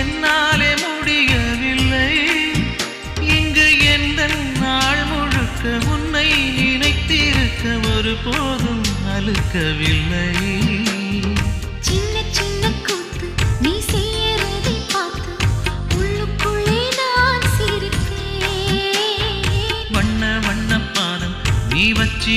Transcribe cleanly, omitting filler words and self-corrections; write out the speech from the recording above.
என்னாலே முடியவில்லை. இங்கு எந்த நாள் முழுக்க உன்னை நினைத்திருக்க ஒருபோதும் அலுக்கவில்லை. சின்ன சின்ன கூத்து நீ செய்யறதை பார்த்து உள்ளுக்குள்ளே நான் சிரிப்பேன். வண்ண வண்ண பாதம் நீ வச்சி